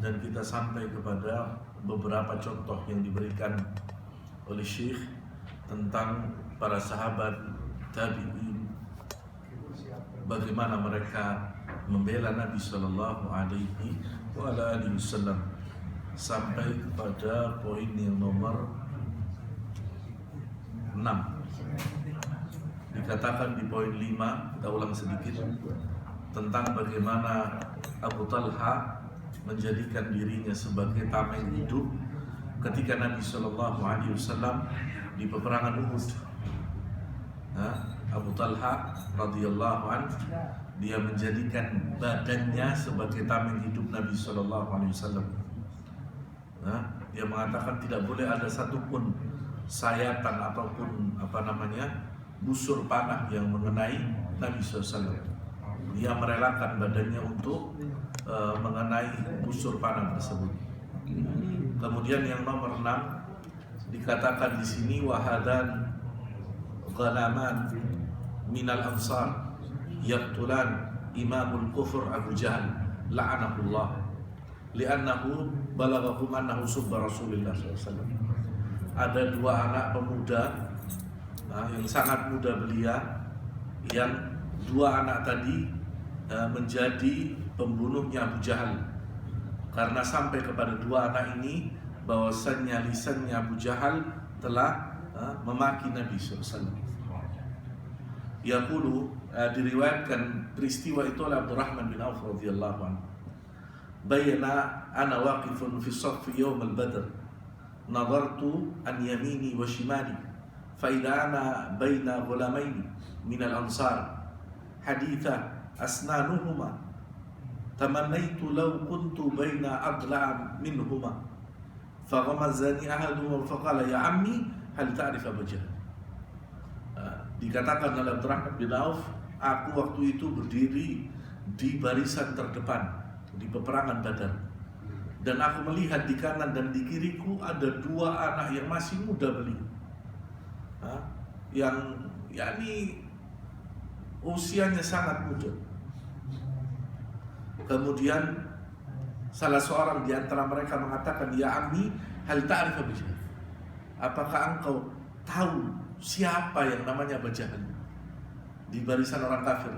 dan kita sampai kepada beberapa contoh yang diberikan oleh Syekh tentang para sahabat tabi'in, bagaimana mereka membela Nabi Sallallahu Alaihi Wasallam, sampai kepada poin yang nomor 6. Dikatakan di poin 5, kita ulang sedikit, tentang bagaimana Abu Talha menjadikan dirinya sebagai tameng hidup ketika Nabi Sallallahu Alaihi Wasallam di peperangan Uhud. Abu Talha radhiyallahu anhu, dia menjadikan badannya sebagai tameng hidup Nabi Sallallahu Alaihi Wasallam. Dia mengatakan tidak boleh ada satupun sayatan ataupun busur panah yang mengenai Nabi SAW. Dia merelakan badannya untuk mengenai busur panah tersebut. Kemudian yang nomor 6 dikatakan di sini, wahadan ghalaman minal ansar yaqtulan imamul kufur Abu Jahal la'anahullah li'annahu balaghahum annahu subba Rasulullah SAW. Ada dua anak pemuda yang sangat muda belia, yang dua anak tadi menjadi pembunuhnya Abu Jahal, karena sampai kepada dua anak ini bahwasannya lisannya Abu Jahal telah memaki Nabi SAW. Yaqulu, diriwayatkan peristiwa itu oleh Abdurrahman bin Auf radhiyallahu anhu. Bayna ana waqifun fi saffi yawm al-Badr, nadartu an yamini wa shimali, fa idza ana baina ghulamaini min al-ansar haditha asnanuhuma tamannaitu law kuntu baina adla' minhuma, fa ghamazani ahaduhuma fa qala ya ammi hal ta'rif Abu Jahal. Dikatakan oleh Abdurrahman bin Auf, aku waktu itu berdiri di barisan terdepan di peperangan Badar, dan aku melihat di kanan dan di kiriku ada dua anak yang masih muda belia, yang usianya sangat muda. Kemudian salah seorang di antara mereka mengatakan, ya ammi hal ta'rif Abu Jahal, apakah engkau tahu siapa yang namanya Abu Jahal di barisan orang kafir?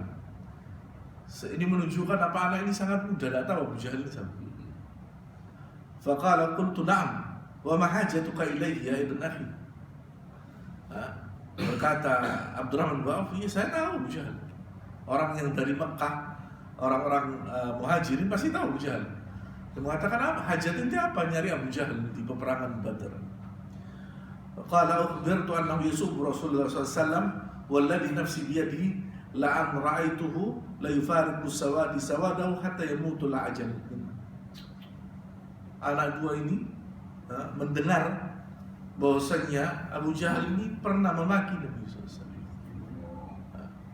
Ini menunjukkan apa anak ini sangat muda, tidak tahu Abu Jahal ini siapa. Faqala qultu na'am wa ma hajatuka ilaihi ya ibn akhi. Berkata Abdurrahman bin Auf, ya saya tahu Abu Jahal. Orang yang dari Mekah, orang-orang muhajirin pasti tahu Abu Jahal. Dia mengatakan, apa hajatnya, apa nyari Abu Jahal di peperangan Badar? Qala ukhbirtu annahu yusubbu Rasulullah SAW walladhi nafsi biyadihi la'an ra'aituhu la yufariqu sawadi sawadahu hatta yamutu la'ajal. Anak dua ini mendengar bahwasanya Abu Jahal ini pernah memaki Nabi SAW.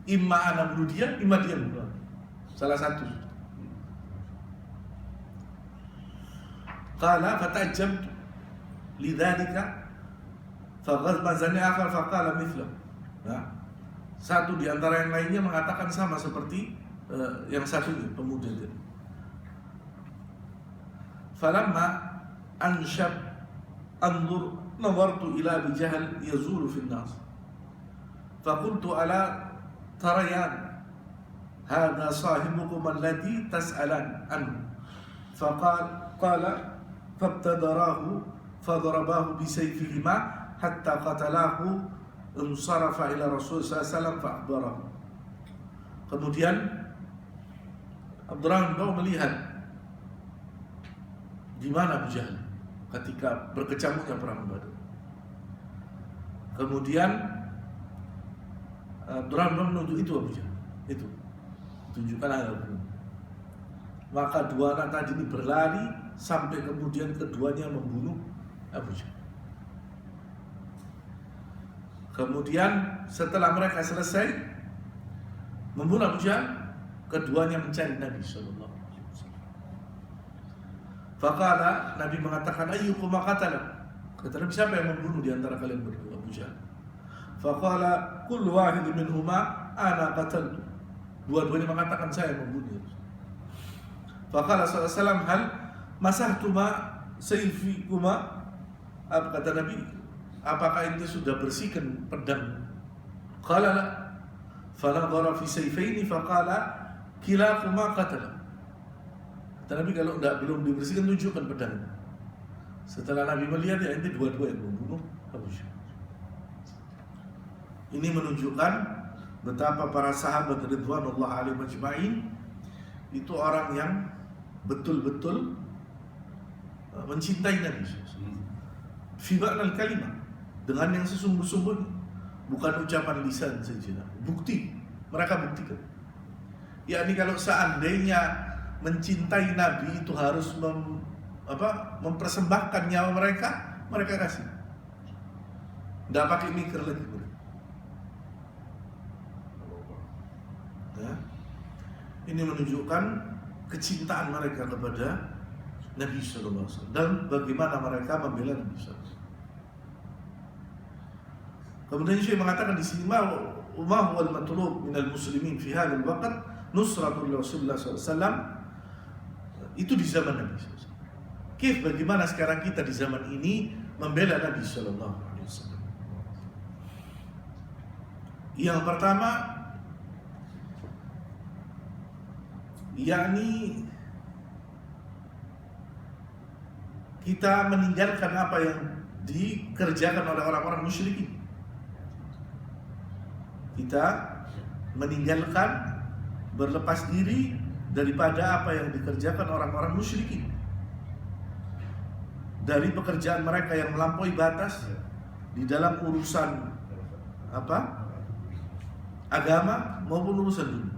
Imma anak bunuh dia, imma dia bunuh. Salah satu. Qala fatajabtu lidzalika faghazmazani akhar faqala mithla. Satu di antara yang lainnya mengatakan sama seperti yang satunya, pemuda itu. Falamma anshab anzur nawartu ila Abi Jahal yazulu fi an-nas faqultu ala tarayan hadha sahibukum alladhi tas'alan anhu qala fabtadarahu fadarabahu bisayfihima hatta qatalahu insarafa ila Rasulullah SAW fa'akhbarahu. Kemudian Abdurrahman bin Auf melihat di mana Abu Jahal ketika berkecamuknya perang Badar. Kemudian Abdurrahman menunjuk itu Abu Jahal, itu tunjukkan ada. Maka dua anak tadi ini berlari sampai kemudian keduanya membunuh Abu Jahal. Kemudian setelah mereka selesai membunuh Abu Jahal, keduanya mencari Nabi SAW. Faqala, Nabi mengatakan, ayyukum qatala. Kata Nabi, siapa yang membunuh di antara kalian berdua Abu Jahal? Faqala kullu wahid minhuma ana qataltu. Dua-duanya mengatakan saya yang membunuh. Faqala sallallahu alaihi wasallam, hal masahtuma sayfikuma, apa kata Nabi, apakah ente sudah bersihkan pedang? Qala la. Fanadhara fi sayfaini faqala kilakuma qatala. Kata Nabi, kalau belum dibersihkan tunjukkan pedang. Setelah Nabi melihat, ya ente dua-dua yang membunuh Abu Syah. Ini menunjukkan betapa para sahabat ridwanullah alaihim ajma'in itu orang yang betul-betul mencintai Nabi fi ma'nal kalimah, dengan yang sesungguh-sungguhnya, bukan ucapan lisan saja. Bukti, mereka buktikan. Yakni kalau seandainya mencintai Nabi itu harus mempersembahkan nyawa mereka kasih. Nggak pakai mikir lagi. Ya. Ini menunjukkan kecintaan mereka kepada Nabi Sallallahu Alaihi Wasallam dan bagaimana mereka membela Nabi Sallallahu Alaihi Wasallam. Kemudian Syekh mengatakan di sini, ma huwal matlub minal muslimin fi hadzal waqt nusratul Rasulullah sallallahu alaihi wasallam, itu di zaman Nabi sallallahu alaihi wasallam. Kif, bagaimana sekarang kita di zaman ini membela Nabi sallallahu alaihi wasallam? Yang pertama, yakni kita meninggalkan apa yang dikerjakan oleh orang-orang musyrikin. Kita meninggalkan, berlepas diri daripada apa yang dikerjakan orang-orang musyrikin, dari pekerjaan mereka yang melampaui batas di dalam urusan agama maupun urusan dunia.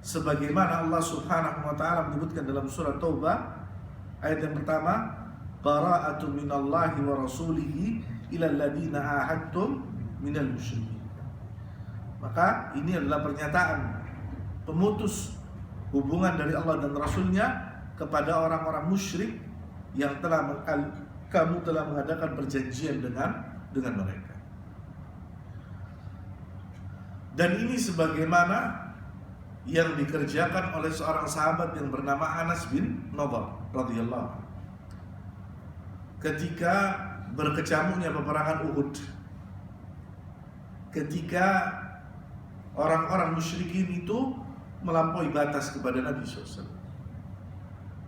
Sebagaimana Allah Subhanahu wa taala menyebutkan dalam surah Taubah ayat yang pertama, bara'atun minallahi wa rasulihi ilal ladina ahadtum minal musyrikin. Maka ini adalah pernyataan pemutus hubungan dari Allah dan Rasulnya kepada orang-orang musyrik yang kamu telah mengadakan perjanjian dengan mereka. Dan ini sebagaimana yang dikerjakan oleh seorang sahabat yang bernama Anas bin Nadhr radhiyallahu anhu ketika berkecamuknya peperangan Uhud, ketika orang-orang musyrikin itu melampaui batas kepada Nabi SAW.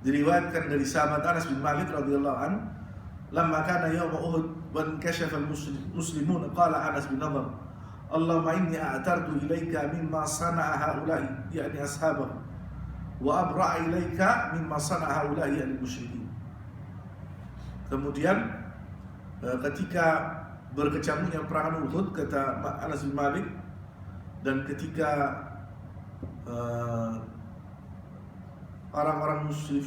Diriwayatkan dari sahabat Anas bin Malik radhiyallahu anhu, lamma kana yawm Uhud wa inkashafa al-muslimun, qala Anas bin Nadhr, Allahumma inni a'tartu ilaika mimma sana'a haula'i, yakni ashabahu, wa abra'a ilaika mimma sana'a haula'i, yakni musyrikin. Kemudian ketika berkecamuknya peperangan Uhud, kata Anas bin Malik, dan ketika orang-orang muslim,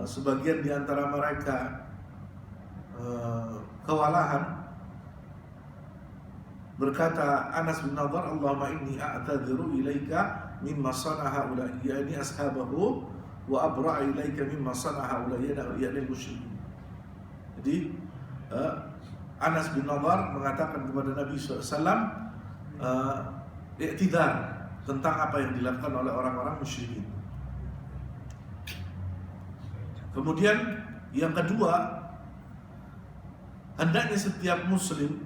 sebagian di antara mereka kewalahan, berkata Anas bin Nadhr, Allahumma inni a'tadhiru ilaika mimma sana'a haula'i, yakni ashabahu, wa abra'a ilaika mimma sana'a haula'i, yakni musyrikin. Jadi Anas bin Nadhr mengatakan kepada Nabi SAW i'tidar tentang apa yang dilakukan oleh orang-orang musyrikin. Kemudian yang kedua, hendaknya setiap muslim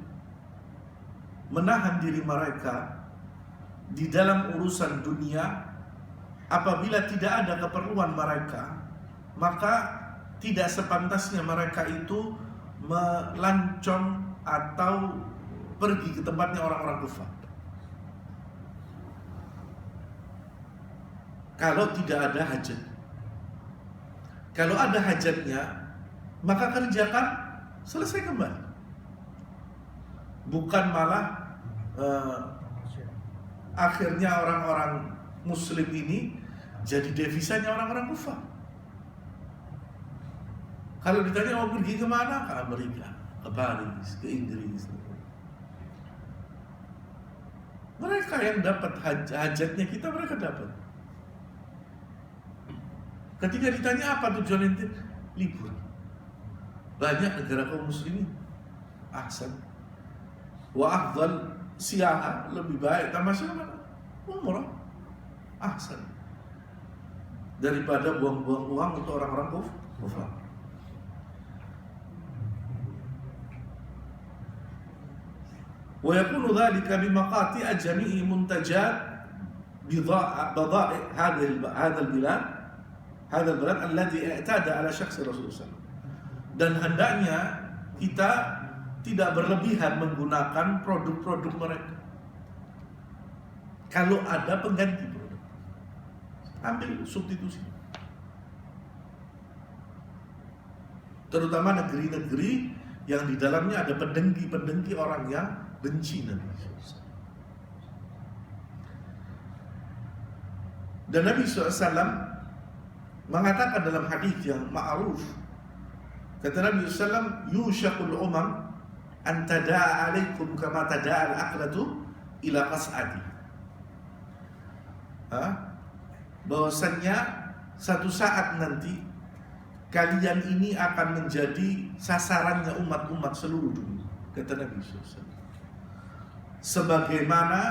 menahan diri mereka di dalam urusan dunia. Apabila tidak ada keperluan mereka, maka tidak sepantasnya mereka itu melancong atau pergi ke tempatnya orang-orang kufar. Kalau tidak ada hajat. Kalau ada hajatnya, maka kerjakan, selesai kembali. Bukan malah akhirnya orang-orang muslim ini jadi devisanya orang-orang kufar. Kalau ditanya mau pergi kemana? Ke Amerika, ke Paris, ke Inggris. Mereka yang dapat hajatnya kita, mereka dapat. Ketika ditanya apa tujuan ente? Libur. Banyak negara kaum muslimin ahsan wa afdal siaha lebih baik, tamasya mana? Umrah ahsan daripada buang-buang uang untuk orang-orang kufar. Wa yakunu dhalika bimaqati'a jami'i muntajat bada'i hadha al-bilad alladhi i'tada ala syakhsi Rasulullah SAW. Dan hendaknya kita tidak berlebihan menggunakan produk-produk mereka. Kalau ada pengganti produk, ambil substitusi. Terutama negeri-negeri yang di dalamnya ada pendengki-pendengki orang yang benci Nabi. Dan Nabi SAW mengatakan dalam hadis yang ma'ruf, kata Nabi SAW, yushakul umam an tada'a alaikum kama tada'a al-aqlatu ila qas'ati. Bahwasannya satu saat nanti kalian ini akan menjadi sasarannya umat-umat seluruh dunia, kata Nabi SAW. Sebagaimana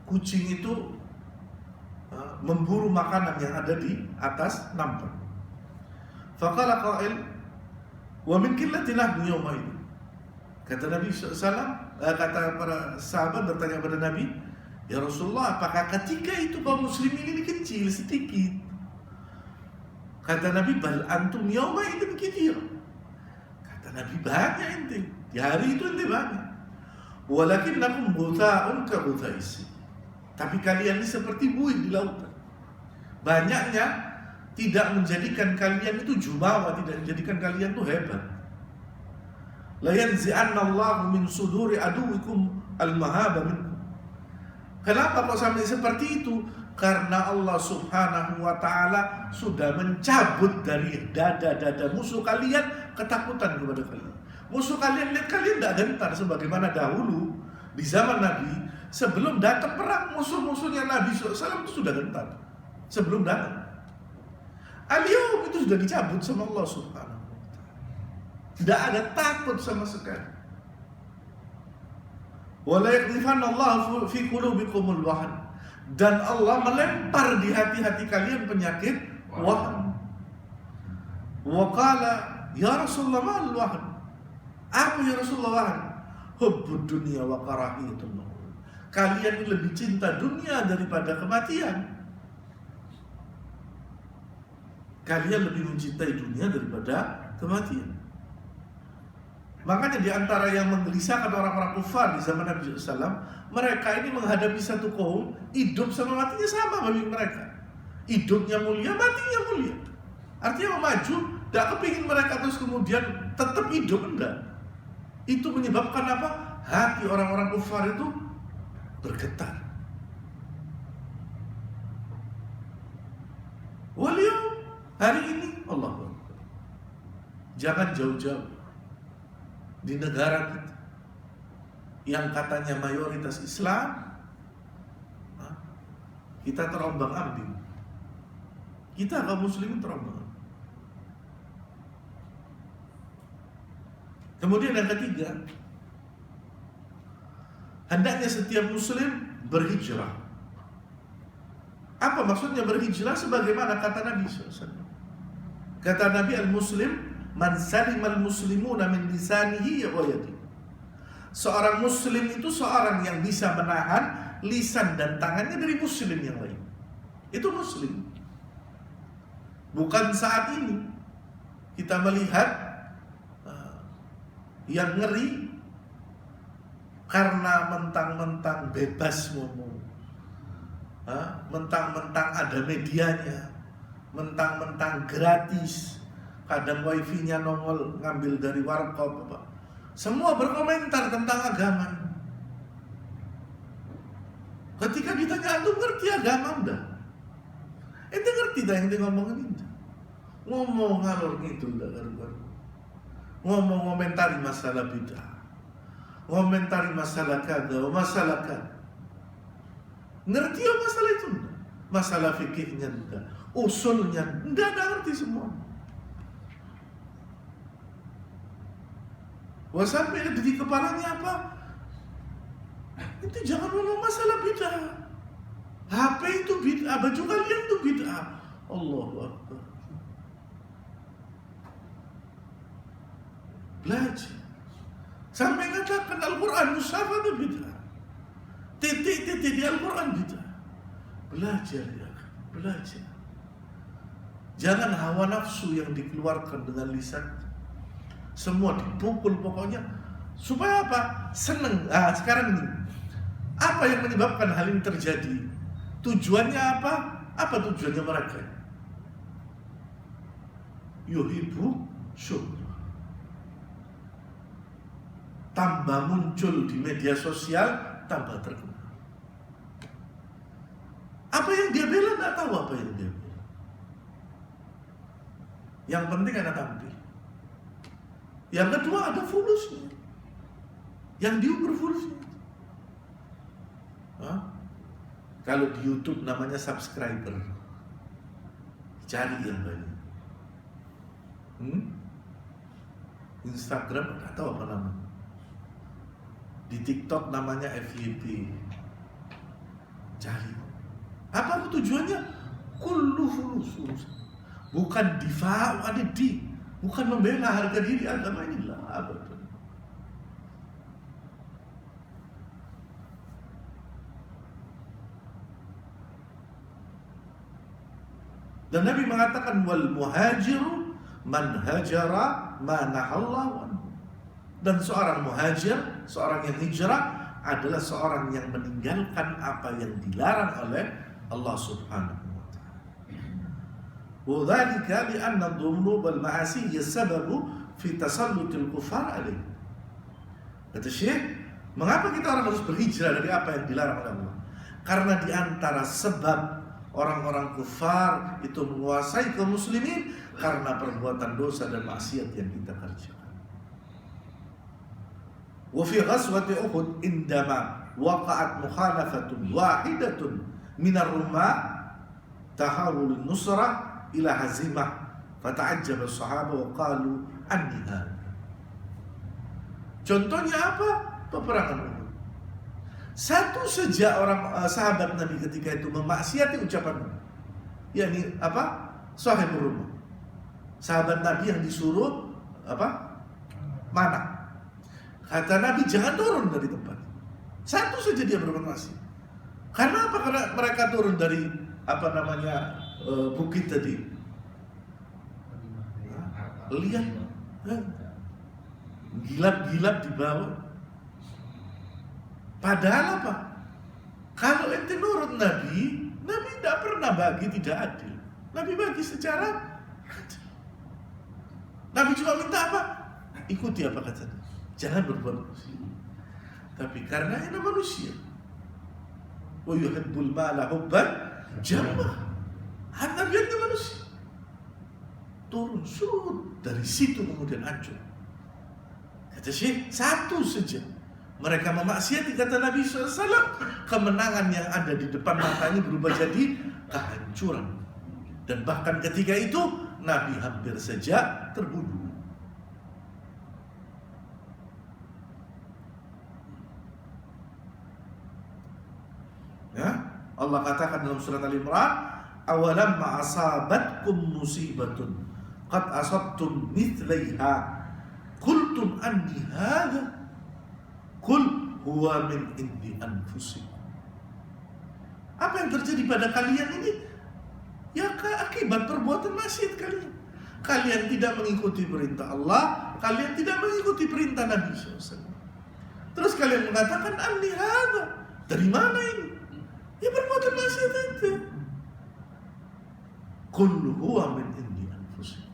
kucing itu memburu makanan yang ada di atas nampan. Faqala qail wa min qillati lahmi yawma idin. Kata Nabi SAW, kata para sahabat bertanya kepada Nabi, ya Rasulullah, apakah ketika itu kaum muslimin ini kecil sedikit? Kata Nabi, bal antum yawma idin katsir. Kata Nabi, banyak ente, di hari itu ente banyak. Walakinnakum butha'un ka butha'is. Tapi kalian ini seperti buih di lautan. Banyaknya tidak menjadikan kalian itu jumawa, tidak menjadikan kalian itu hebat. La yanzi'anna Allahu min suduri aduwikum al-mahaba minkum. Kenapa kok sampai seperti itu? Karena Allah Subhanahu wa ta'ala sudah mencabut dari dada-dada musuh kalian ketakutan kepada kalian. Musuh kalian lihat kalian tidak gentar sebagaimana dahulu di zaman Nabi. Sebelum datang perang, musuh-musuhnya Nabi SAW itu sudah gentar sebelum datang. Al-yawm itu sudah dicabut sama Allah Subhanahu wa ta'ala. Tidak ada takut sama sekali. Wala yaqdhifanna Allah fi qulubikumul wahn. Dan Allah melempar di hati-hati kalian penyakit wahn. Wa qala ya Rasulullah ma al-wahn? Apa ya Rasulullah wahn? Hubbud dunya wa karahiyatul maut. Kalian lebih cinta dunia daripada kematian. Kalian lebih mencintai dunia daripada kematian. Makanya di antara yang menggelisahkan orang-orang kufar di zaman Nabi SAW, mereka ini menghadapi satu kaum, hidup sama matinya sama bagi mereka. Hidupnya mulia, matinya mulia. Artinya maju, tidak kepingin mereka terus kemudian tetap hidup, enggak. Itu menyebabkan apa? Hati orang-orang kufar itu bergetar. Waliyaum, hari ini Allah Akbar. Jangan jauh-jauh di negara kita yang katanya mayoritas Islam, kita terombang-ambing. Kita kaum muslimin terombang. Kemudian yang ketiga, hendaknya setiap muslim berhijrah. Apa maksudnya berhijrah? Sebagaimana kata Nabi SAW. Kata Nabi, al-muslim man salimal muslimuna min lisanihi wa yadihi. Seorang muslim itu seorang yang bisa menahan lisan dan tangannya dari muslim yang lain. Itu muslim. Bukan saat ini kita melihat yang ngeri karena mentang-mentang bebas ngomong, mentang-mentang ada medianya, mentang-mentang gratis. Kadang wifi-nya nongol ngambil dari warkop, apa. Semua berkomentar tentang agama. Ketika ditanya, antum ngerti agama enggak? Ente ngerti dah yang dia ngomongin itu. Ngomong ngalor ngidul enggak karuan. Ngomong komentari masalah bidah. Komentari masalah kada, masalah kada. Ngerti ya masalah itu enggak? Masalah fikihnya enggak, usulnya enggak ada ngerti semua. WhatsApp ada di kepalanya apa? Itu jangan ngomong masalah bid'ah. HP itu bid'ah, baju kalian itu bid'ah. Allahu Akbar. Belajar. Sampai katakan Al-Quran mushaf itu bid'ah. Titik-titik di Al-Quran bid'ah. Belajar ya, belajar. Jangan hawa nafsu yang dikeluarkan dengan lisan. Semua dipukul pokoknya. Supaya apa? Seneng. Sekarang ini, apa yang menyebabkan hal ini terjadi? Tujuannya apa? Apa tujuannya mereka? Yuhibbu syukur. Tambah muncul di media sosial, tambah terkenal. Apa yang dia bela, tidak tahu apa yang dia bela. Yang penting ada tampil. Yang kedua ada fulusnya. Yang diukur fulusnya. Kalau di YouTube namanya subscriber. Cari yang banyak. Instagram nggak tahu apa namanya. Di TikTok namanya FYP. Cari. Apa tujuannya? Kullu fulus. Bukan difa'u anid-din. Bukan membela harga diri agama ini lah. Dan Nabi mengatakan wal muhajiru man hajara ma nahallahu anhu. Dan seorang muhajir, seorang yang hijrah adalah seorang yang meninggalkan apa yang dilarang oleh Allah Subhanahu wa ta'ala. Wa dzalika li anna dhunub wal ma'asi yasababu fi tasallutil kufar alaih. Kata Syekh, mengapa kita orang harus berhijrah dari apa yang dilarang oleh Allah? Karena di antara sebab orang-orang kufar itu menguasai kaum muslimin karena perbuatan dosa dan maksiat yang kita kerjakan. Wa fi ghazwati Uhud indama waqa'at mukhalafatun wahidatun min ar-rumah tahawul nusrah ila hazimah fata'ajjaba as-sahaba wa qalu anni hadha. Contohnya apa? Peperangan Uhud. Satu saja orang sahabat Nabi ketika itu memaksiati ucapan Nabi. yakni apa? Sahibul rumah. Sahabat Nabi yang disuruh apa? Mana? Kata Nabi jangan turun dari tempat. Satu saja dia berbuat maksiat. Karena apa? Karena mereka turun dari apa namanya bukit tadi. Lihat, gilap-gilap di bawah. Padahal apa? Kalau ente nurut Nabi, Nabi tidak pernah bagi tidak adil. Nabi bagi secara adil. Nabi cuma minta apa? Ikuti apa kata. Jangan berbuat maksiat. Tapi karena ini manusia. Wa yuhibbul mala hubban jamma. Nabinya manusia. Turun surut dari situ kemudian hancur. Kata Syekh, satu saja. Mereka memaksiati kata Nabi SAW, kemenangan yang ada di depan matanya berubah jadi kehancuran. Dan bahkan ketika itu Nabi hampir saja terbunuh. Ya, Allah katakan dalam surat Al-Imran, awalam ma'asabatkum musibatun qad asabtum mithlaiha qultum anni hadha qul huwa min indi anfusikum. Apa yang terjadi pada kalian ini? Ya akibat perbuatan maksiat kalian. Kalian tidak mengikuti perintah Allah, kalian tidak mengikuti perintah Nabi SAW. Terus kalian mengatakan anni hadha. Dari mana ini? Ya perbuatan maksiat itu. Qul huwa min indi anfusikum.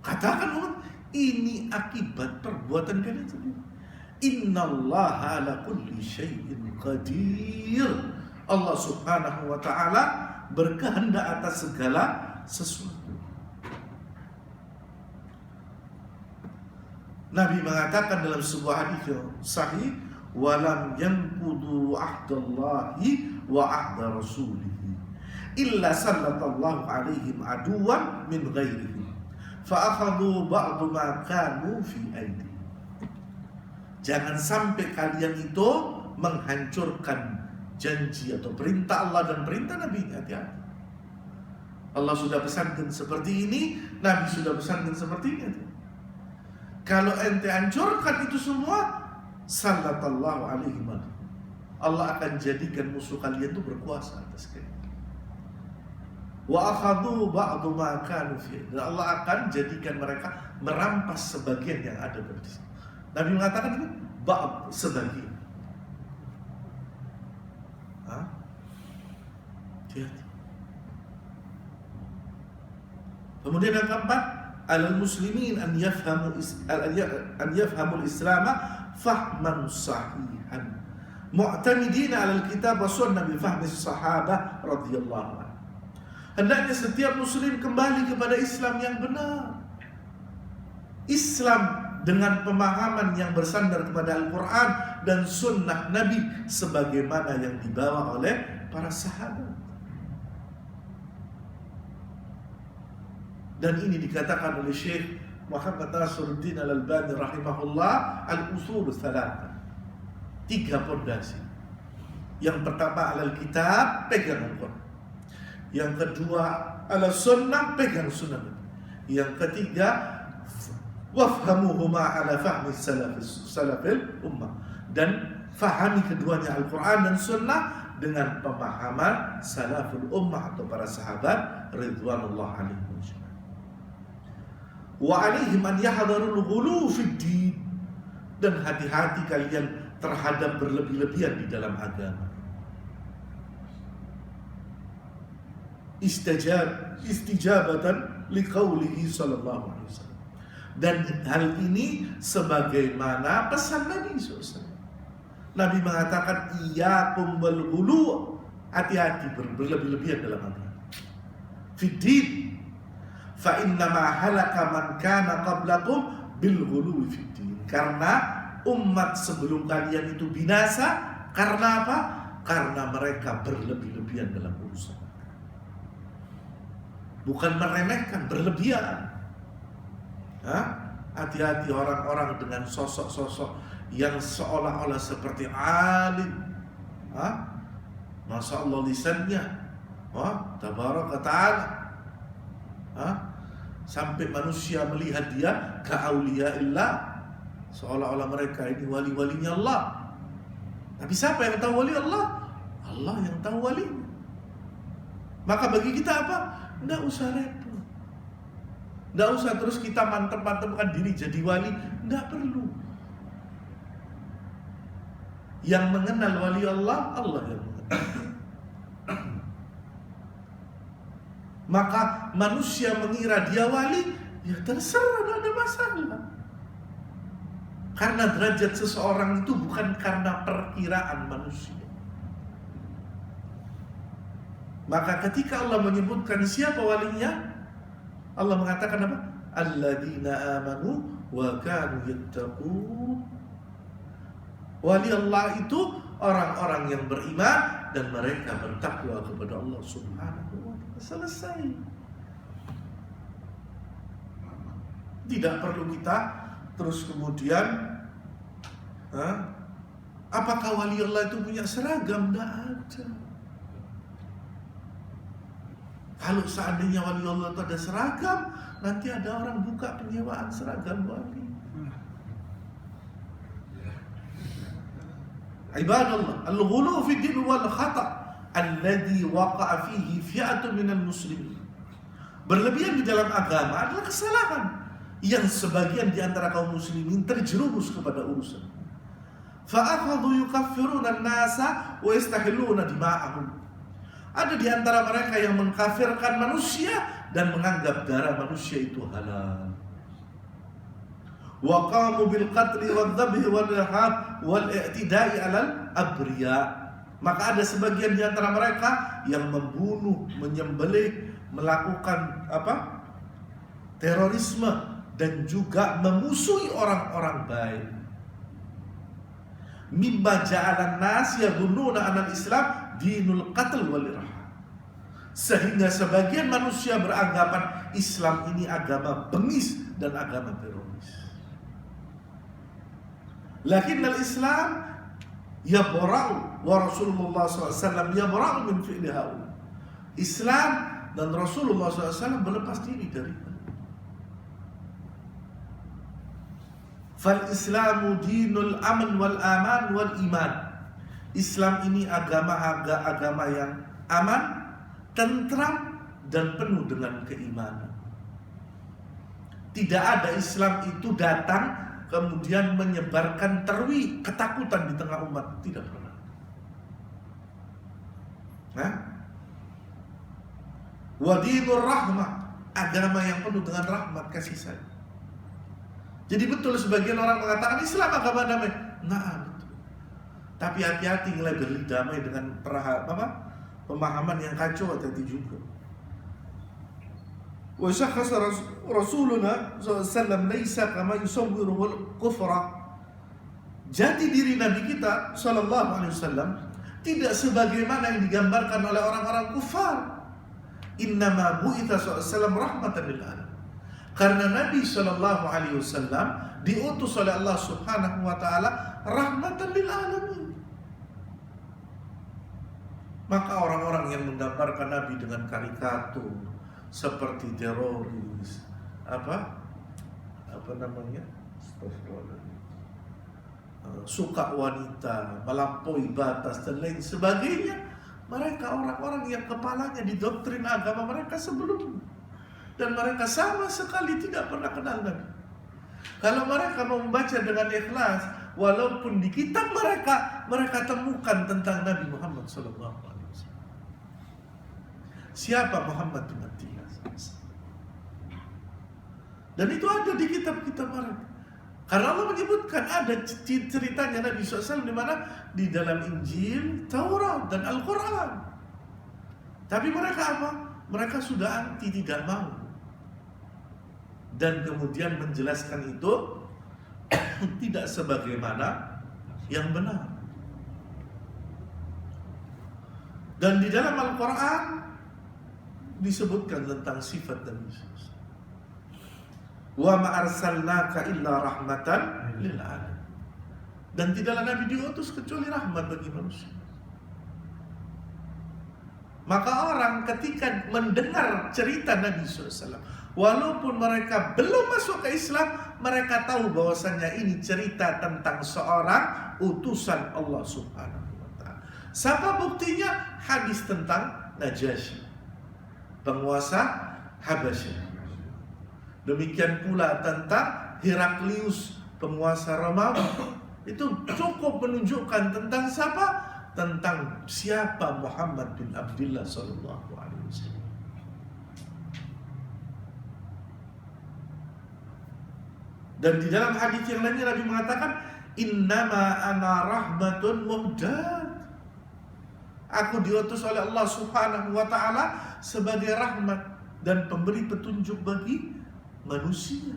Katakan Allah, ini akibat perbuatan kalian sendiri. Innallaha ala kulli syai'in qadir. Allah Subhanahu wa ta'ala berkehendak atas segala sesuatu. Nabi mengatakan dalam sebuah hadis yang sahih, walam yanqudu ahdallahi wa ahda rasulihi illa sallallahu alaihim aduwan min ghairihim fa akhadhu ba'du ma kanu fi aydihim. Jangan sampai kalian itu menghancurkan janji atau perintah Allah dan perintah Nabi. Hati-hati. Allah sudah pesankan seperti ini, Nabi sudah pesankan seperti ini. Kalau ente hancurkan itu semua, sallallahu alaihi wa sallam, Allah akan jadikan musuh kalian itu berkuasa atas kalian. Wa akhadhu ba'du ma kanu fi. Dan Allah akan jadikan mereka merampas sebagian yang ada pada diri. Nabi mengatakan itu ba'd, sebagian. Hati-hati. Kemudian yang keempat, alal muslimin an yafhamul Islam fahman sahihan, mu'tamidina alal kitab wa sunnah bi fahmi sahabah radhiyallahu anhu. Hendaknya setiap muslim kembali kepada Islam yang benar. Islam dengan pemahaman yang bersandar kepada Al-Quran dan sunnah Nabi sebagaimana yang dibawa oleh para sahabat. Dan ini dikatakan oleh Syekh Muhammad Nasruddin Al-Albani rahimahullah, al-usul tsalatsa, 3 pondasi. Yang pertama alal kitab, pegang Al-Quran. Yang kedua ala sunnah, pegang sunnah. Yang ketiga wafhamuhuma ala fahmi salafil ummah, dan fahami keduanya Al-Quran dan sunnah dengan pemahaman salaful ummah atau para sahabat ridwanullah alaihim. Wa alaihim an yahdharul ghulu fid din, dan hati-hati kalian terhadap berlebih-lebihan di dalam agama. Istijabatan liqaulihi sallallahu alaihi wasallam, dan hal ini sebagaimana pesan Nabi SAW. Nabi mengatakan iyyakum wal ghulu, hati-hati berlebih-lebihan dalam agama. Fid din fa inna ma halaka man kana qablakum bil ghuluwi fid din, karena umat sebelum kalian itu binasa karena apa? Karena mereka berlebih-lebihan dalam urusan. Bukan meremehkan, berlebihan. Hati-hati orang-orang dengan sosok-sosok yang seolah-olah seperti alim. Masya Allah lisannya, tabaraka ta'ala. Sampai manusia melihat dia ka'auliyaillah, seolah-olah mereka ini wali-walinya Allah. Tapi siapa yang tahu wali Allah? Allah yang tahu wali. Maka bagi kita apa? Nggak usah repot. Nggak usah terus kita mantep-mantepkan diri jadi wali. Nggak perlu. Yang mengenal wali Allah, Allah yang mengenal. Maka manusia mengira dia wali, ya terserah, tidak ada masalah. Karena derajat seseorang itu bukan karena perkiraan manusia. Maka ketika Allah menyebutkan siapa walinya, Allah mengatakan apa? Alladzina amanu wa kanu yattaqun. Wali Allah itu orang-orang yang beriman dan mereka bertakwa kepada Allah Subhanahu wa ta'ala. Selesai. Tidak perlu kita terus kemudian apakah wali Allah itu punya seragam? Tidak ada. Kalau seandainya wali Allah itu ada seragam, nanti ada orang buka penyewaan seragam wali. Ibadallah, al-ghulu fi din wal khata' alladhi waqa'a fihi fi'atun minal muslimin. Berlebihan di dalam agama adalah kesalahan yang sebagian di antara kaum muslimin terjerumus kepada urusan. Fa'akhadhu yukaffiruna an-nasa wa yastahilluna dima'ahum. Ada di antara mereka yang mengkafirkan manusia dan menganggap darah manusia itu halal. Wa qamu bil qatli wal dhabhi wal irhab wal i'tida'i 'alal abriya. Maka ada sebagian di antara mereka yang membunuh, menyembelih, melakukan terorisme dan juga memusuhi orang-orang baik. Mimma ja'alan nas yadunnuna 'anal Islam dinul qatl wal irhab. Sehingga sebagian manusia beranggapan Islam ini agama bengis dan agama teroris. Lakin al-Islam yabra'u wa Rasulullah SAW yabra'u min fi'li haula. Islam dan Rasulullah SAW berlepas diri dari. Fal Islamu dinul aman wal aman wal iman. Islam ini agama yang aman, tentram dan penuh dengan keimanan. Tidak ada Islam itu datang kemudian menyebarkan ketakutan di tengah umat, tidak pernah. Wa dinur rahmah, agama yang penuh dengan rahmat, kasih sayang. Jadi betul sebagian orang mengatakan Islam agama damai. Nah, betul. Tapi hati-hati ngelabeli damai dengan pemahaman yang kacau, hati-hati juga. Wa syakhasa Rasuluna SAW laisa kama yusawwiruhul kufra. Jati diri Nabi kita SAW tidak sebagaimana yang digambarkan oleh orang-orang kufar. Innama bu'itha SAW rahmatan lil alamin. Karena Nabi SAW diutus oleh Allah Subhanahu wa ta'ala rahmatan lil alamin. Maka orang-orang yang menggambarkan Nabi dengan karikatur seperti teroris, suka wanita, melampaui batas dan lain sebagainya, mereka orang-orang yang kepalanya didoktrin agama mereka sebelumnya. Dan mereka sama sekali tidak pernah kenal Nabi. Kalau mereka mau membaca dengan ikhlas, walaupun di kitab mereka temukan tentang Nabi Muhammad SAW. Siapa Muhammad bin Abdillah? Dan itu ada di kitab-kitab mereka. Karena Allah menyebutkan ada ceritanya Nabi SAW di mana di dalam Injil, Taurat dan Al-Quran. Tapi mereka apa? Mereka sudah anti, tidak mau. Dan kemudian menjelaskan itu tidak sebagaimana yang benar. Dan di dalam Al-Quran disebutkan tentang sifat Nabi SAW. Wa ma arsalnaka illa rahmatan lil alamin. Dan tidaklah Nabi diutus kecuali rahmat bagi manusia. Maka orang ketika mendengar cerita Nabi SAW, walaupun mereka belum masuk ke Islam, mereka tahu bahwasannya ini cerita tentang seorang utusan Allah Subhanahu wa ta'ala. Siapa buktinya? Hadis tentang Najasyi, penguasa Habasyah. Demikian pula tentang Heraklius, penguasa Romawi. Itu cukup menunjukkan tentang siapa? Tentang siapa Muhammad bin Abdillah sallallahu alaihi wasallam. Dan di dalam hadis yang lainnya Nabi mengatakan, innama ana rahmatun muhdad. Aku diutus oleh Allah Subhanahu wa ta'ala sebagai rahmat dan pemberi petunjuk bagi manusia,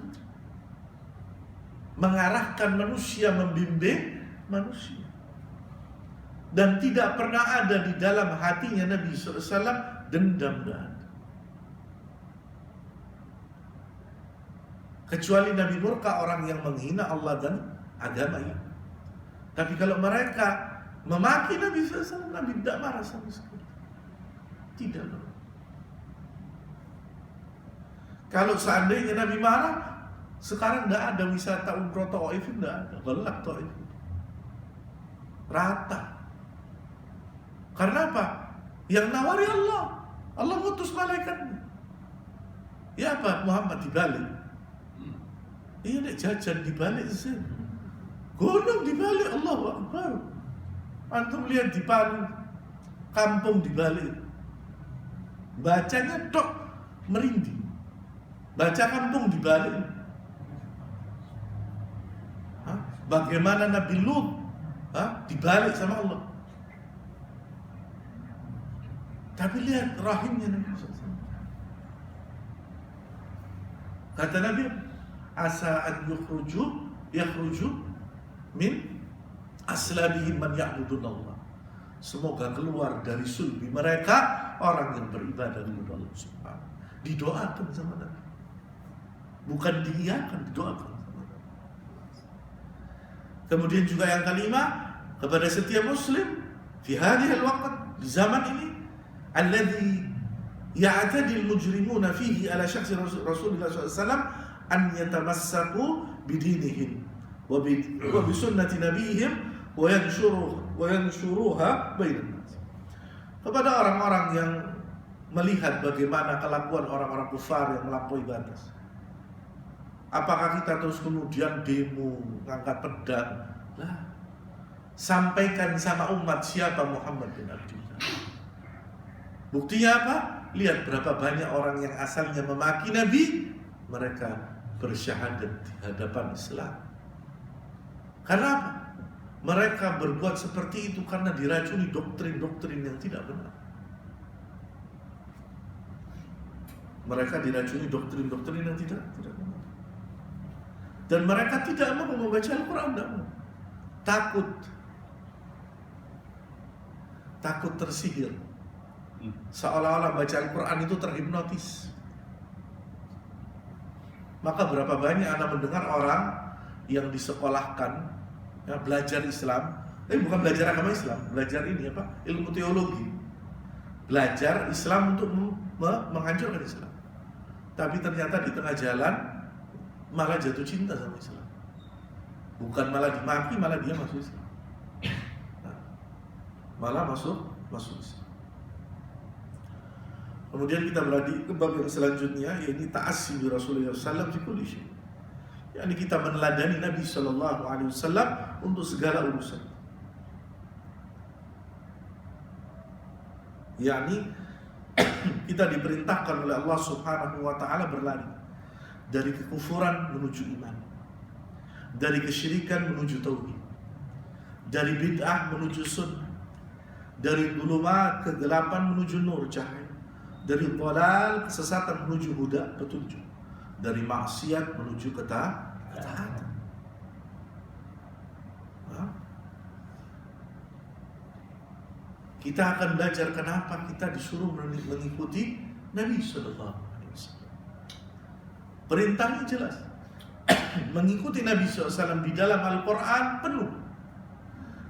mengarahkan manusia, membimbing manusia. Dan tidak pernah ada di dalam hatinya Nabi SAW dendam, tidak ada. Kecuali Nabi murka orang yang menghina Allah dan agamanya. Tapi kalau mereka memaki Nabi SAW, Nabi tidak marah sama sekali. Tidak marah. Kalau seandainya Nabi marah, sekarang tidak ada wisata umroh Taif, tidak ada. Gelap Taif, rata. Karena apa? Yang nawari Allah. Allah ngutus malaikatnya. Ya apa? Muhammad di Bali. Iya dek, jajan di Bali sih. Gunung di Bali, Allahu Akbar. Antum lihat di Palu, kampung di Bali. Bacanya tok merinding. Baca kampung di Bali. Bagaimana Nabi Lut dibalik sama Allah. Tapi lihat rahimnya Nabi SAW. Kata Nabi, asa an yakhruju min aslabihim man ya'budun Allah. Semoga keluar dari sulbi mereka orang yang beribadah kepada Allah Subhanahu. Didoakan sama Nabi. Bukan diiyakan, didoakan sama Nabi. Kemudian juga yang kelima, kepada setiap muslim fi hadhil waqt, di zaman ini, alladhi ya'tadi al-mujrimuna fihi ala syakhsi Rasulullah SAW, an yatamassaku bidinihim wa bi sunnati nabiyihim wa yanshuruha bainan nas. Kepada orang-orang yang melihat bagaimana kelakuan orang-orang kufar yang melampaui batas. Apakah kita terus kemudian demo, ngangkat pedang? Lah, sampaikan sama umat siapa Muhammad bin Abdullah. Buktinya apa? Lihat berapa banyak orang yang asalnya memaki Nabi, mereka bersyahadat di hadapan Islam. Karena apa? Mereka berbuat seperti itu karena diracuni doktrin-doktrin yang tidak benar. Mereka diracuni doktrin-doktrin yang tidak benar. Dan mereka tidak mau membaca Al-Quran, takut tersihir. Seolah-olah baca Al-Quran itu terhipnotis. Maka berapa banyak Anda mendengar orang yang disekolahkan, ya, belajar Islam, bukan belajar agama Islam, belajar ini apa? Ilmu teologi. Belajar Islam untuk menghancurkan Islam. Tapi ternyata di tengah jalan malah jatuh cinta sama Islam. Bukan malah dimaki, malah dia masuk Islam. Nah, malah masuk Islam. Kemudian kita beralih ke bab yang selanjutnya, yaitu ta'assi bi Rasulullah sallallahu alaihi wasallam, yakni kita meneladani Nabi sallallahu alaihi wasallam untuk segala urusan. Yakni kita diperintahkan oleh Allah Subhanahu wa taala berlari dari kekufuran menuju iman, dari kesyirikan menuju tauhid, dari bid'ah menuju sunnah, dari dhulumat kegelapan menuju nur cahaya, dari dhalal kesesatan menuju huda petunjuk, dari maksiat menuju ketaatan. Kita akan belajar kenapa kita disuruh mengikuti Nabi sallallahu alaihi wasallam. Perintahnya jelas. Mengikuti Nabi SAW di dalam Al-Quran penuh.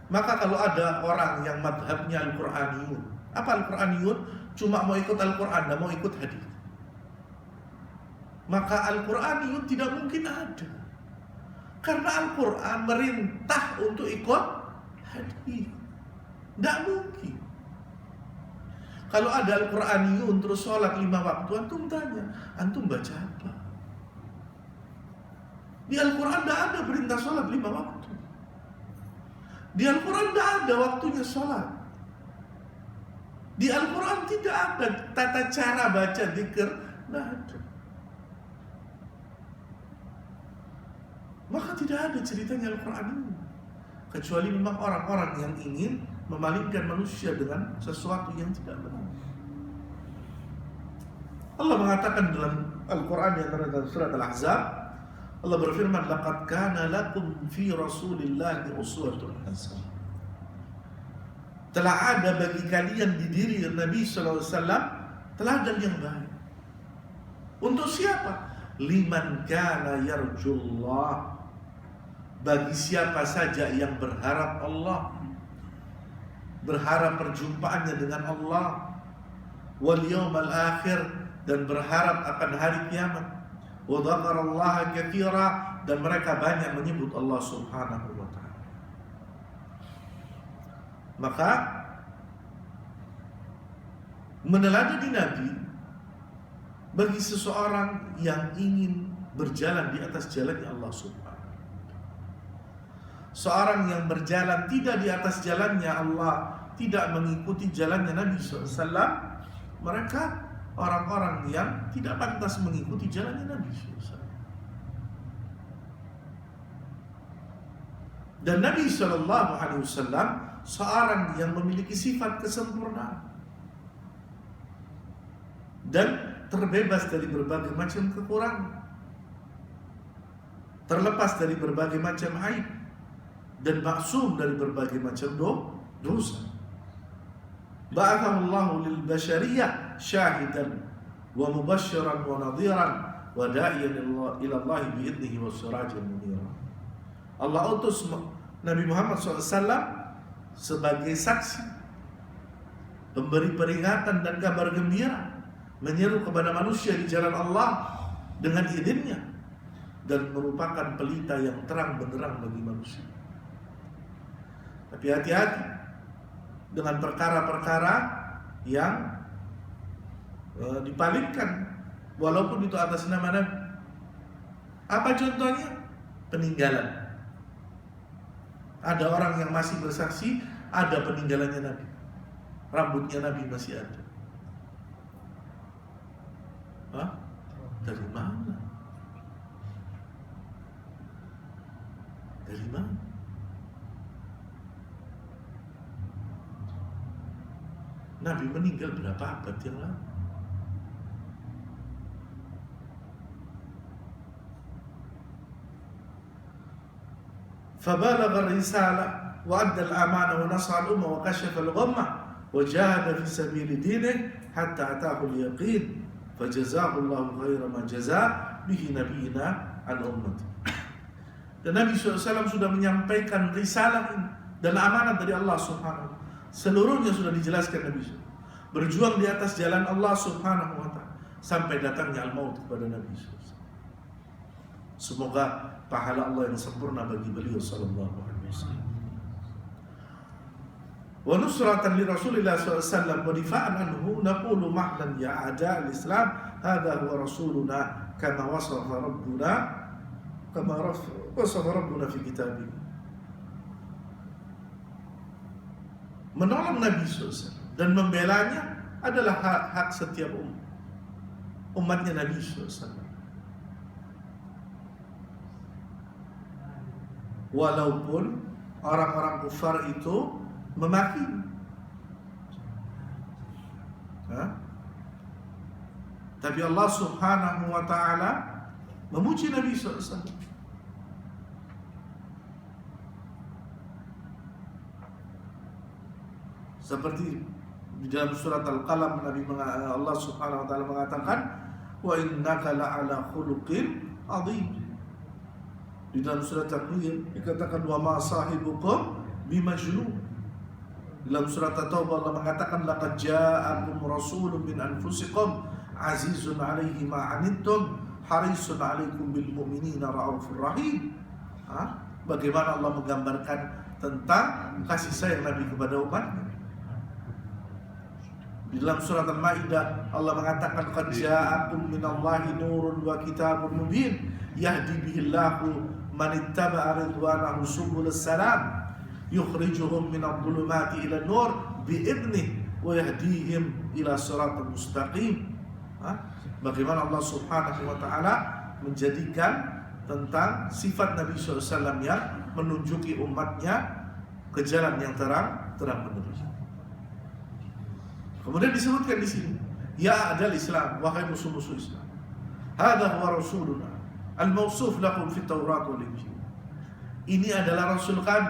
Maka kalau ada orang yang madhabnya Al-Quraniyun, apa Al-Quraniyun? Cuma mau ikut Al-Quran, tidak mau ikut hadis. Maka Al-Quraniyun tidak mungkin ada. Karena Al-Quran merintah untuk ikut hadis. Tidak mungkin. Kalau ada Al-Quraniyun terus sholat 5 waktu, antum tanya, antum baca apa? Di Al-Quran tidak ada perintah sholat 5 waktu. Di Al-Quran tidak ada waktunya sholat. Di Al-Quran tidak ada tata cara baca zikir, tidak ada. Maka tidak ada ceritanya Al-Quran ini. Kecuali memang orang-orang yang ingin memalingkan manusia dengan sesuatu yang tidak benar. Allah mengatakan dalam Al-Quran yang terdapat dalam surat Al-Ahzab, Allah berfirman, laqad kana lakum fi Rasulillahi uswatun hasanah. Telah ada bagi kalian di diri Nabi sallallahu alaihi wasallam teladan yang baik. Untuk siapa? Liman kana yarjullah. Bagi siapa saja yang berharap Allah, berharap perjumpaannya dengan Allah, wal yawmal akhir, dan berharap akan hari kiamat, wa dzakarallaha katsira, dan mereka banyak menyebut Allah Subhanahu wa taala. Maka meneladani Nabi bagi seseorang yang ingin berjalan di atas jalannya Allah Subhanahu. Seorang yang berjalan tidak di atas jalannya Allah, tidak mengikuti jalannya Nabi SAW, mereka orang-orang yang tidak pantas mengikuti jalannya Nabi SAW. Dan Nabi SAW seorang yang memiliki sifat kesempurnaan dan terbebas dari berbagai macam kekurangan, terlepas dari berbagai macam aib, dan maksum dari berbagai macam dosa. Ba'athallahu lil bashariyah syahidan wa mubasysyiran wa nadhiran wa da'iyan ila Allah bi'idnihi wa sirajan munira. Allah utus Nabi Muhammad SAW sebagai saksi, pemberi peringatan dan kabar gembira, menyeru kepada manusia di jalan Allah dengan idinnya, dan merupakan pelita yang terang benderang bagi manusia. Tapi hati-hati dengan perkara-perkara yang dipalingkan walaupun itu atas nama Nabi. Apa contohnya? Peninggalan. Ada orang yang masih bersaksi ada peninggalannya Nabi, rambutnya Nabi masih ada. Hah? Dari mana? Dari mana? Nabi meninggal berapa abad yang lalu? فبلغ الرسالة وأدى الأمانة ونصح الأمة وكشف الغمة وجاهد في سبيل دينه حتى أتاه اليقين فجزاه الله خير ما جزاء به نبينا عن أمته. Dan Nabi SAW sudah menyampaikan risalah ini dan amanat dari Allah Subhanahu wa Ta'ala. Seluruhnya sudah dijelaskan Nabi SAW. Berjuang di atas jalan Allah Subhanahu wa Ta'ala sampai datangnya al-maut kepada Nabi SAW. Semoga pahala Allah yang sempurna bagi beliau sallallahu alaihi wasallam. Wa nusratan li Rasulillah sallallahu alaihi wasallam wa difa'an anhu naqulu mahlan ya a'da al-Islam hadha huwa rasuluna kama wasafa rabbuna fi kitabih. Menolong Nabi SAW dan membelanya adalah hak setiap umatnya Nabi SAW. Walaupun orang-orang kufar itu memaki, tapi Allah Subhanahu wa Ta'ala memuji Nabi SAW. Seperti di dalam surat Al-Qalam, Allah Subhanahu wa Ta'ala mengatakan, wa innaka la'ala khuluqin 'adzim. Di dalam surat Takwir dikatakan wa ma sahibukum bimajnun. Dalam surat At-Taubah Allah mengatakan laqad ja'akum rasulun min anfusikum azizun 'alaihi ma 'anittum harisun 'alaikum bil mu'minina raufur rahim. Bagaimana Allah menggambarkan tentang kasih sayang Nabi kepada umatnya. Di dalam surat Al-Maidah Allah mengatakan qad ja'akum minallahi nurun wa kitabun mubin yahdi bihillahu man ittaba'a ridwanahu subulus salam yukhrijuhum minadh-dhulumati ila nur bi'idnihi wa yahdihim ila siratal mustaqim. Bagaimana Allah Subhanahu wa Ta'ala menjadikan tentang sifat Nabi SAW yang menunjuki umatnya ke jalan yang terang menerus. Kemudian disebutkan di sini, ya adal Islam, wahai musuh-musuh Islam. Hadza huwa rasuluna al-mawsuf lakum fi Taurat wal Injil. Ini adalah rasul kami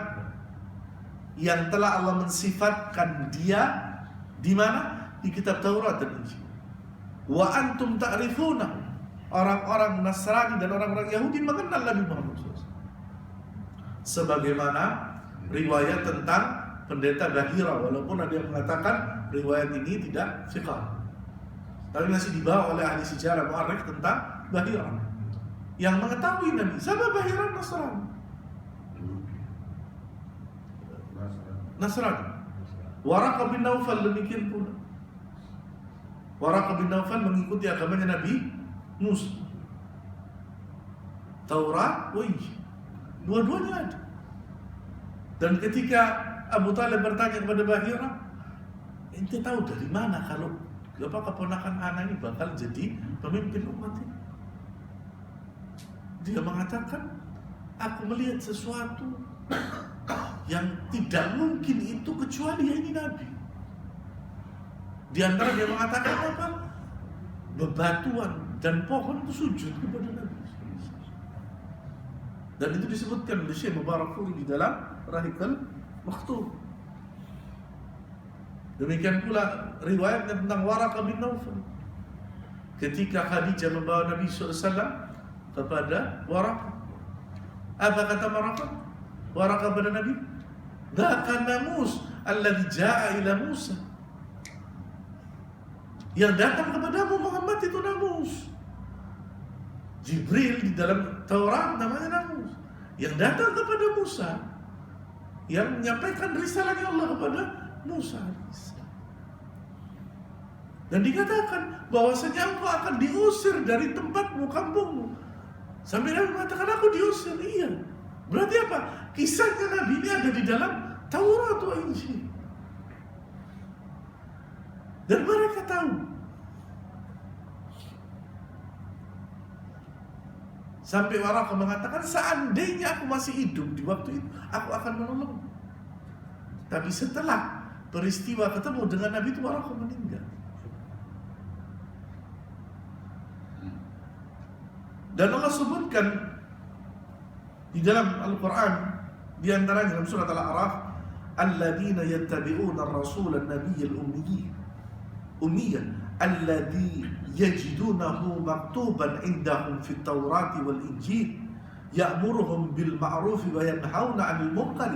yang telah Allah mensifatkan dia di mana? Di kitab Taurat dan Injil. Wa antum ta'rifuna. Orang-orang Nasrani dan orang-orang Yahudi mengenal Nabi Muhammad SAW. Sebagaimana riwayat tentang pendeta Bahira, walaupun ada yang mengatakan riwayat ini tidak thiqah, tapi masih dibawa oleh ahli sejarah mu'arrikh tentang Bahira yang mengetahui Nabi. Siapa Bahira? Nasrani. Waraqah bin Naufal demikian pula. Waraqah bin Naufal mengikuti agamanya Nabi Musa. Taurat, Injil, dua-duanya ada. Dan ketika Abu Talib bertanya kepada Bahira, ente tahu dari mana kalau keponakan anak ini bakal jadi pemimpin umat ini? Dia mengatakan, aku melihat sesuatu yang tidak mungkin itu kecuali ini Nabi. Di antara dia mengatakan apa? Bebatuan dan pohon itu sujud kepada Nabi. Dan itu disebutkan oleh Syekh Mubarakfuri di dalam Rahikal Maktum. Demikian pula riwayatnya tentang Waraqah bin Naufal. Ketika Khadijah membawa Nabi SAW kepada Waraqah, apa kata Waraqah? Waraqah kepada Nabi? Dzaka namus alladzi jaa ila Musa. Yang datang kepadamu Muhammad itu namus. Jibril di dalam Taurat namanya namus. Yang datang kepada Musa, yang menyampaikan risalahnya Allah kepada Musa. Dan dikatakan bahwasanya engkau akan diusir dari tempatmu, kampungmu. Sampai Nabi mengatakan aku diusir. Iya. Berarti apa? Kisahnya Nabi ini ada di dalam Taurat atau Injil. Dan mereka tahu. Sampai Waraqah mengatakan seandainya aku masih hidup di waktu itu, aku akan menolong. Tapi setelah peristiwa ketemu dengan Nabi itu, Waraqah meninggal. Dan Allah sebutkan di dalam Al-Quran, di antaranya dalam surat Al-A'raf, alladzina yattabi'una ar-rasul an-nabiy al-ummiyya alladzi yajidunahu maktuban indahum fit Tawrat wal Injil ya'muruhum bil ma'ruf wa yanhauna 'anil munkar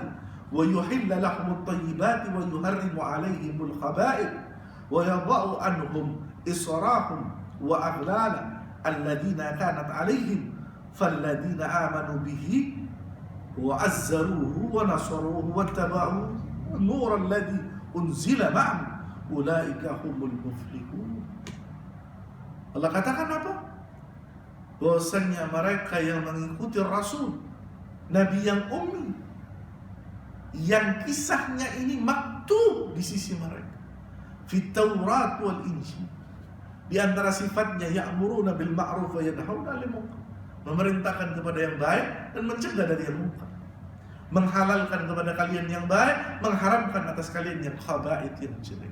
wa yuhillu lahum at-tayyibati wa yuharrimu 'alayhim al-khaba'ith wa yadh'u anhum israhum wa aghlala alladzina kanat 'alayhim falladzina amanu bihi wa 'azzaruhu wa nasaruhu wattaba'u an-nur alladzi unzila ma'ahu ulaika humul muflihun. Allah katakan apa? Bahwasanya mereka yang mengikuti Rasul, Nabi yang ummi, yang kisahnya ini maktub di sisi mereka, fit Taurat wal Injil. Di antara sifatnya ya'muruna bil ma'ruf wa yanhauna 'anil munkar, memerintahkan kepada yang baik dan mencegah dari yang munkar, menghalalkan kepada kalian yang baik, mengharamkan atas kalian yang khaba'ith, yang jelek.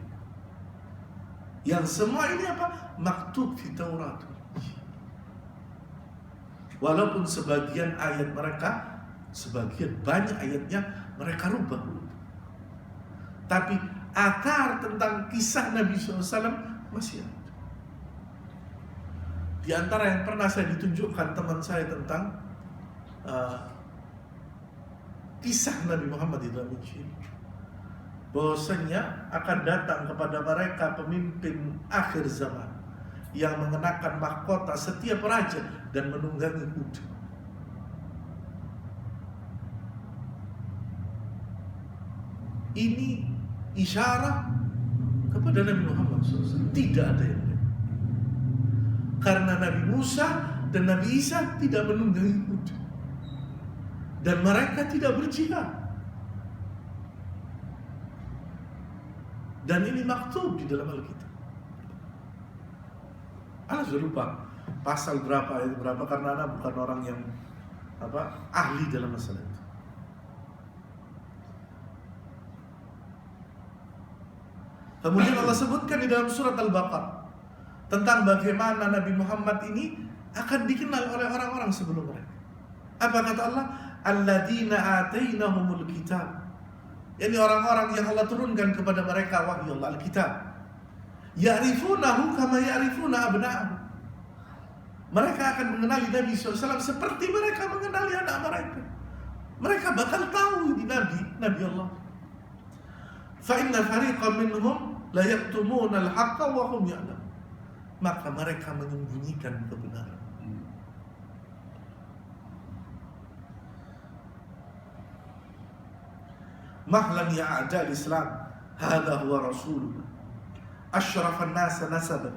Yang semua ini apa? Maktub di Taurat. Walaupun sebagian ayat mereka, sebagian banyak ayatnya mereka rubah. Tapi akar tentang kisah Nabi SAW masih ada. Di antara yang pernah saya ditunjukkan teman saya tentang kisah Nabi Muhammad di dalam Injil, bahwasanya akan datang kepada mereka pemimpin akhir zaman yang mengenakan mahkota setiap raja dan menunggangi kuda. Ini isyarat kepada Nabi Muhammad SAW. Tidak ada yang lain. Karena Nabi Musa dan Nabi Isa tidak menunggangi kuda, dan mereka tidak berjihad. Dan ini maktub di dalam Alkitab. Ana sudah lupa pasal berapa, ayat berapa, karena Ana bukan orang yang ahli dalam masalah itu. Kemudian Allah sebutkan di dalam surat Al-Baqarah tentang bagaimana Nabi Muhammad ini akan dikenal oleh orang-orang sebelum mereka. Apa kata Allah? Alladzina atainahumul kitab. Yani orang-orang yang Allah turunkan kepada mereka wahyu Allah, Al-Kitab. Ya'rifunahu kama ya'rifuna abna'ahum. Mereka akan mengenali Nabi SAW seperti mereka mengenali anak mereka. Mereka bakal tahu di Nabi Allah. Fa inna fariqan minhum la yaktumuna al-haqqa wa hum ya'lamun. Maka mereka menyembunyikan kebenaran. Mahlan ya a'da al-Islam, hadha huwa rasulullah asyrafan nasa nasaban.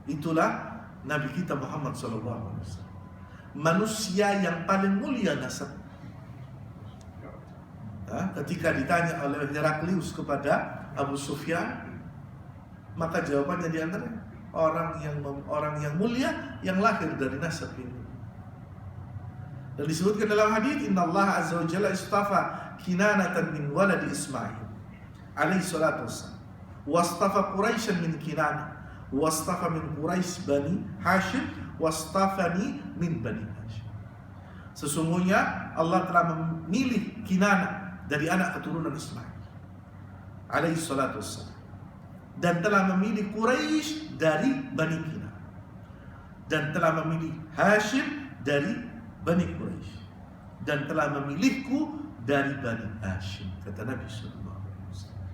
Itulah Nabi kita Muhammad SAW, manusia yang paling mulia nasab. Ketika ditanya oleh Heraklius kepada Abu Sufyan, maka jawabannya di antara orang yang mulia yang lahir dari nasab ini. Dan disebutkan dalam hadis, innallaha azza wa jalla istafa Kinanatan min waladi Ismail alaihi salatu wassalam, wastafa Quraisyan min Kinana, wastafa min Quraisy bani Hashim, wastafani min bani Hashim. Sesungguhnya Allah telah memilih Kinana dari anak keturunan Ismail alaihi salatu wassalam, dan telah memilih Quraisy dari bani Kinana, dan telah memilih Hashim dari bani Quraisy, dan telah memilihku dari Bani Hashim, kata Nabi sallallahu alaihi wasallam.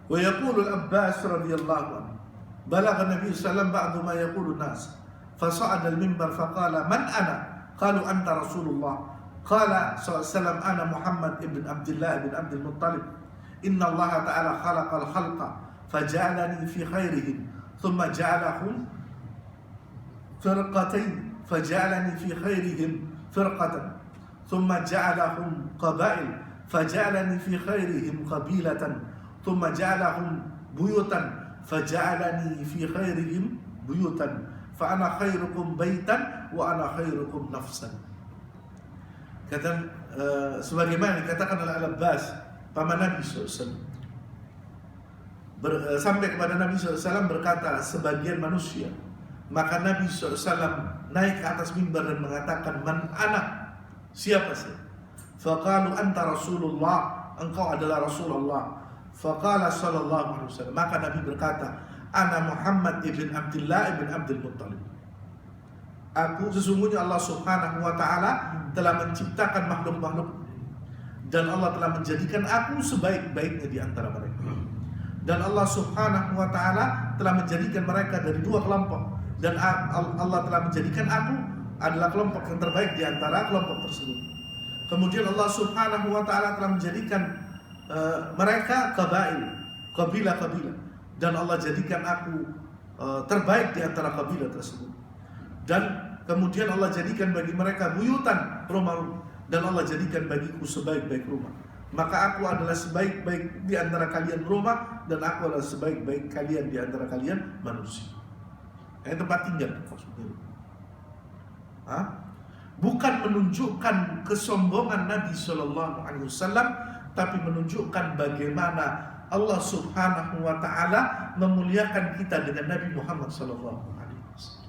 Wa yaqulu al-Abbas radhiyallahu anhu, balagha Nabi sallallahu alaihi wasallam ba'du ma yaqulu an-nas, fasa'ada al-minbar faqala man ana? Qalu anta Rasulullah. Qala sallallahu alaihi wasallam ana Muhammad ibn Abdullah ibn Abdul Muttalib. Inna Allah ta'ala khalaqa al-khalqa faja'alani fi khairihim thumma ja'alahum firqatayn faja'alani fi khairihim firqatan thumma ja'alahum qabail faja'alani fi khairihim qabilatan thumma ja'alahum buyutan faja'alani fi khairihim buyutan fa ana khairukum baitan wa ana khairukum nafsan. Kata sebagaimana dikatakan oleh Al-Abbas paman Nabi SAW, sampai kepada Nabi SAW berkata sebagian manusia, maka Nabi SAW naik ke atas mimbar dan mengatakan, man ana, siapa saya? Faqalu anta Rasulullah, engkau adalah Rasulullah. Faqala sallallahu alaihi wasallam, maka Nabi berkata, ana Muhammad ibn Abdullah ibn Abdul Muttalib. Aku sesungguhnya Allah Subhanahu wa ta'ala telah menciptakan makhluk-makhluk dan Allah telah menjadikan aku sebaik-baiknya di antara mereka. Dan Allah Subhanahu wa ta'ala telah menjadikan mereka dari dua kelompok, dan Allah telah menjadikan aku adalah kelompok yang terbaik di antara kelompok tersebut. Kemudian Allah Subhanahu wa ta'ala telah menjadikan mereka kabilah-kabilah, dan Allah jadikan aku terbaik di antara kabilah tersebut. Dan kemudian Allah jadikan bagi mereka buyutan, rumah-rumah, dan Allah jadikan bagiku sebaik-baik rumah. Maka aku adalah sebaik-baik di antara kalian rumah, dan aku adalah sebaik-baik kalian di antara kalian manusia. Tempat tinggal maksudnya. Bukan menunjukkan kesombongan Nabi Shallallahu Alaihi Wasallam, tapi menunjukkan bagaimana Allah Subhanahu Wa Taala memuliakan kita dengan Nabi Muhammad Shallallahu Alaihi Wasallam.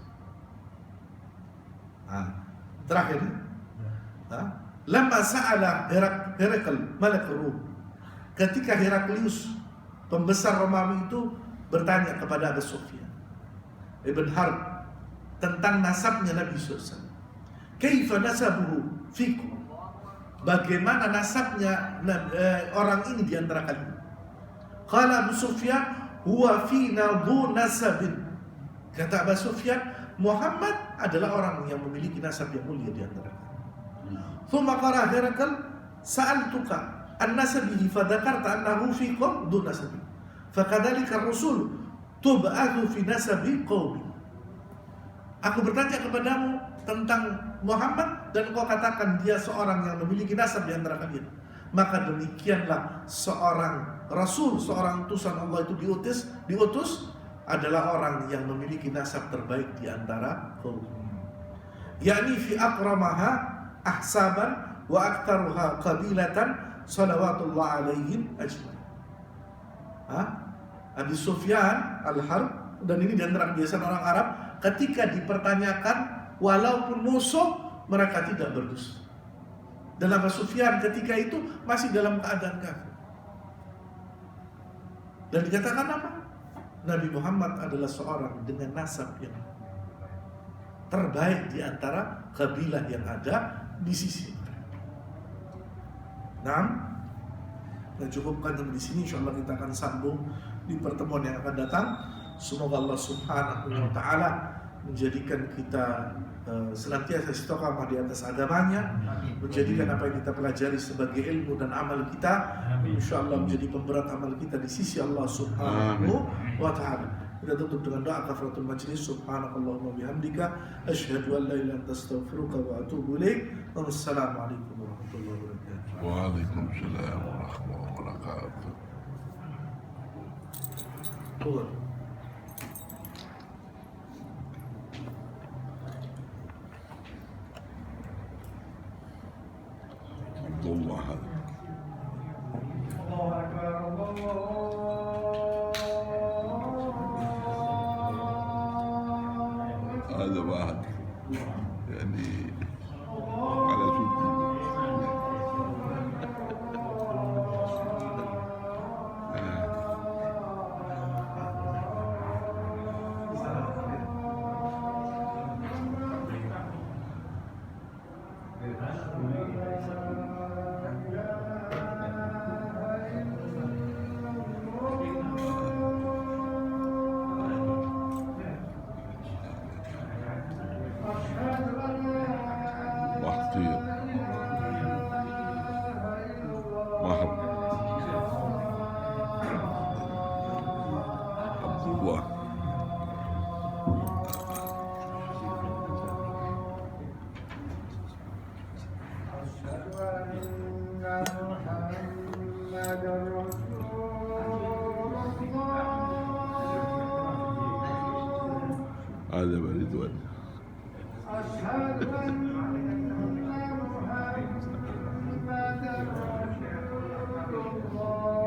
Terakhir, lama sa'ala Herakl Malik Rum, ketika Heraklius pembesar Romawi itu bertanya kepada Abu Sufyan ibn Harb tentang nasabnya Nabi SAW. Kaifa nasabuhu fikum? Bagaimana nasabnya orang ini di antara kalian? Qala Abu Sufyan, huwa fina dhu nasabin. Kata Abu Sufyan, Muhammad adalah orang yang memiliki nasab yang mulia di antara kalian. Thumma qala Herakl, sa'altuka an nasabihi fadzakarta annahu fikum dhu nasabin. Fakadzalika ar-rusul tub'athu fi nasabi qaumi. Aku bertanya kepadamu tentang Muhammad dan kau katakan dia seorang yang memiliki nasab di antara kalian. Maka demikianlah seorang rasul, seorang utusan Allah itu diutus adalah orang yang memiliki nasab terbaik di antara kaum. Yakni fi akramaha ahsaban wa aktaruha qabilatan salawatullah alaihim ajmain. Abi Sufyan al-Harb, dan ini di antara kebiasaan orang Arab, ketika dipertanyakan walaupun musuh mereka tidak berdusta. Dan Abu Sufyan ketika itu masih dalam keadaan kafir. Dan dikatakan apa? Nabi Muhammad adalah seorang dengan nasab yang terbaik di antara kabilah yang ada di sisi mereka. Nah, cukupkan di sini. Insyaallah kita akan sambung di pertemuan yang akan datang. Semoga Allah Subhanahu wa Ta'ala menjadikan kita senantiasa istiqamah di atas agamanya, menjadikan apa yang kita pelajari sebagai ilmu dan amal kita insyaallah menjadi pemberat amal kita di sisi Allah Subhanahu wa Ta'ala. Kita tutup dengan doa kafaratul majlis. Subhanakallahumma bihamdika asyhadu an la ilaha illa anta astaghfiruka wa atubu ilaik. Wassalamualaikum warahmatullahi wabarakatuh. Waalaikumsalam warahmatullahi wabarakatuh. Allah Akbar, هذا واحد يعني على سنة أشهد أن محمدا رسول الله